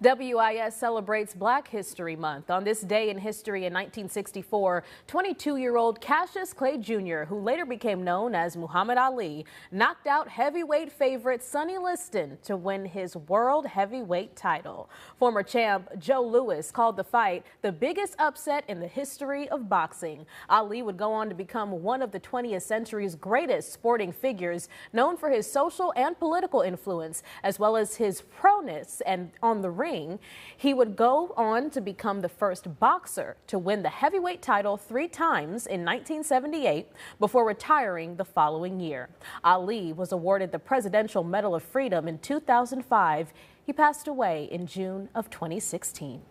WIS celebrates Black History Month. On this day in history in 1964, 22-year-old Cassius Clay Jr., who later became known as Muhammad Ali, knocked out heavyweight favorite Sonny Liston to win his world heavyweight title. Former champ Joe Louis called the fight the biggest upset in the history of boxing. Ali would go on to become one of the 20th century's greatest sporting figures, known for his social and political influence, as well as his proness and on the ring. He would go on to become the first boxer to win the heavyweight title 3 times in 1978 before retiring the following year. Ali was awarded the Presidential Medal of Freedom in 2005. He passed away in June of 2016.